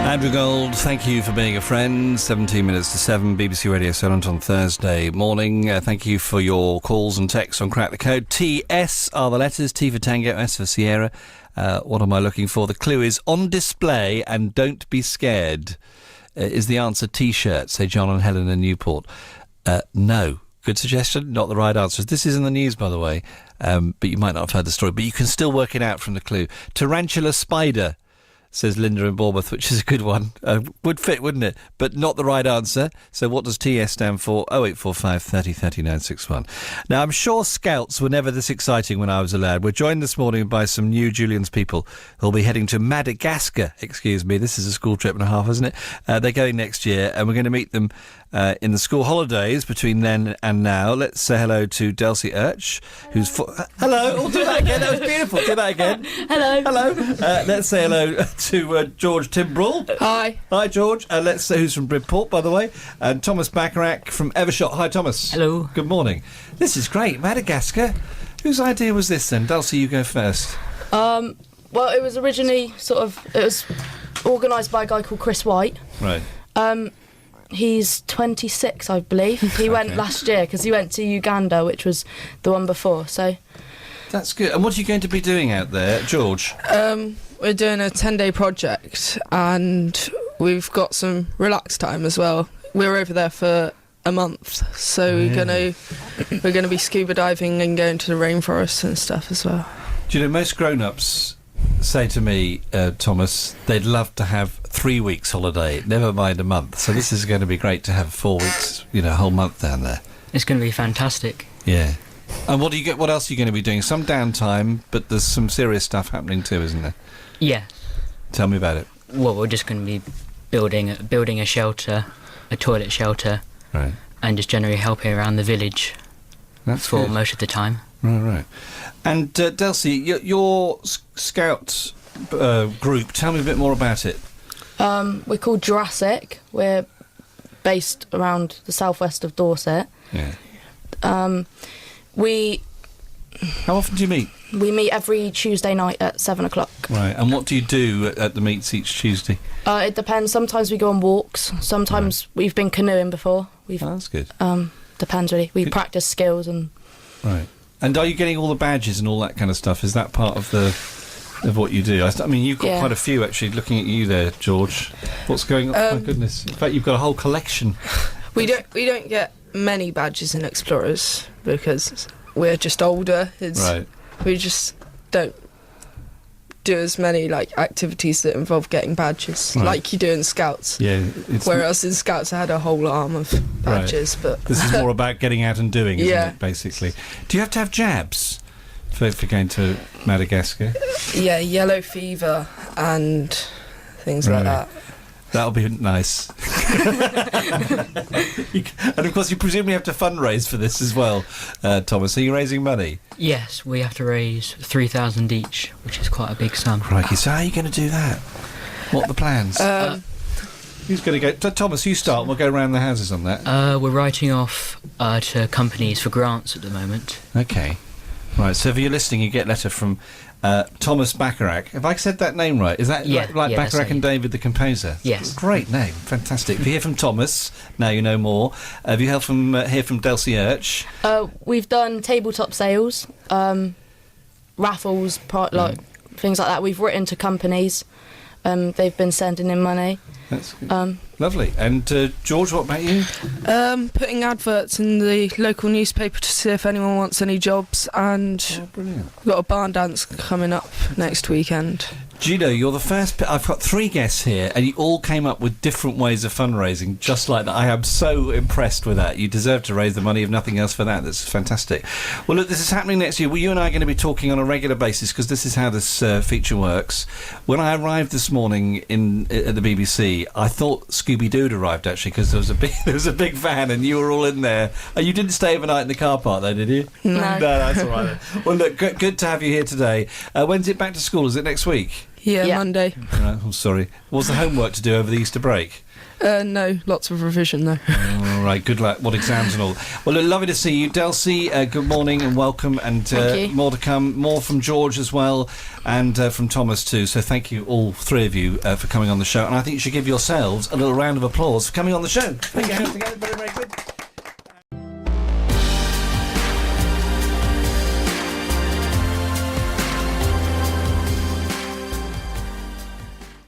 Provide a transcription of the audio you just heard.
Andrew Gold, thank you for being a friend. 17 minutes to 7, BBC Radio Solent on Thursday morning. Thank you for your calls and texts on Crack the Code. TS are the letters, T for Tango, S for Sierra. What am I looking for? The clue is on display and don't be scared. Is the answer T-shirt, say John and Helen in Newport? No. Good suggestion, not the right answer. This is in the news, by the way, but you might not have heard the story, but you can still work it out from the clue. Tarantula spider, says Linda in Bournemouth, which is a good one. Would fit, wouldn't it? But not the right answer. So what does TS stand for? 0845 30 39 61. Now, I'm sure Scouts were never this exciting when I was a lad. We're joined this morning by some new Julian's people who'll be heading to Madagascar. Excuse me, this is a school trip and a half, isn't it? They're going next year, and we're going to meet them in the school holidays between then and now. Let's say hello to Delcy Urch, who's... hello! Oh, do that again. That was beautiful. Do that again. Hello. Hello. Let's say hello to George Timbrell. Hi. Hi, George. Let's say who's from Bridport, by the way. And Thomas Bacharach from Evershot. Hi, Thomas. Hello. Good morning. This is great. Madagascar. Whose idea was this then? Delcy, you go first. Well, it was originally it was organised by a guy called Chris White. Right. He's 26, I believe. He went last year because he went to Uganda, which was the one before, so... That's good. And what are you going to be doing out there, George? We're doing a 10-day project, and we've got some relaxed time as well. We're over there for a month, so we're gonna be scuba diving and going to the rainforest and stuff as well. Do you know, most grown-ups say to me, Thomas, they'd love to have 3 weeks holiday, never mind a month. So this is going to be great to have 4 weeks, a whole month down there. It's going to be fantastic. Yeah. And what else are you going to be doing? Some downtime, but there's some serious stuff happening too, isn't there? Yeah. Tell me about it. Well, we're just going to be building a shelter, a toilet shelter, right, and just generally helping around the village. That's for good. Most of the time. Right. And Delcy, your Scout group, tell me a bit more about it. We're called Jurassic. We're based around the southwest of Dorset. Yeah. How often do you meet? We meet every Tuesday night at 7 o'clock. Right. And what do you do at the meets each Tuesday? It depends. Sometimes we go on walks. Sometimes we've been canoeing before. That's good. Depends really. We practice skills and... Right. And are you getting all the badges and all that kind of stuff? Is that part of what you do? I mean, you've got quite a few, actually, looking at you there, George. What's going on? My goodness. In fact, you've got a whole collection. We don't get many badges in Explorers because we're just older. Right. We just don't do as many activities that involve getting badges like you do in Scouts. Yeah. Whereas in Scouts I had a whole arm of badges, but this is more about getting out and doing, isn't Yeah. it, basically? Do you have to have jabs for going to Madagascar? Yeah, yellow fever and things like that. That'll be nice. And of course you presumably have to fundraise for this as well, Thomas. Are you raising money? Yes, we have to raise 3,000 each, which is quite a big sum. Crikey, so how are you going to do that? What are the plans? Who's going to go? Thomas, you start and we'll go around the houses on that. We're writing off to companies for grants at the moment. Okay. Right, so if you're listening, you get a letter from Thomas Bacharach. Have I said that name right? Is that like Bacharach and David the composer? Yes. Great name. Fantastic. If you hear from Thomas, now you know more. Have you heard from Delcy Urch? We've done tabletop sales, raffles, things like that. We've written to companies. They've been sending in money. That's good. Lovely. And George, what about you? Putting adverts in the local newspaper to see if anyone wants any jobs, and brilliant. We've got a barn dance coming up next weekend. Do you know, you're the first... I've got 3 guests here, and you all came up with different ways of fundraising, just like that. I am so impressed with that. You deserve to raise the money, if nothing else, for that. That's fantastic. Well, look, this is happening next year. Well, you and I are going to be talking on a regular basis, because this is how this feature works. When I arrived this morning at the BBC, I thought Scooby-Doo had arrived, actually, because there was a big van, and you were all in there. You didn't stay overnight in the car park, though, did you? No. No, that's all right then. Well, look, good to have you here today. When's it back to school? Is it next week? Yeah. Monday. Right, I'm sorry. What's the homework to do over the Easter break? No, lots of revision though. All right, good luck. What exams and all? Well, look, lovely to see you, Delcy. Good morning and welcome, and Thank you. more to come. More from George as well, and from Thomas too. So thank you, all three of you, for coming on the show. And I think you should give yourselves a little round of applause for coming on the show. Thank you. Very, very good.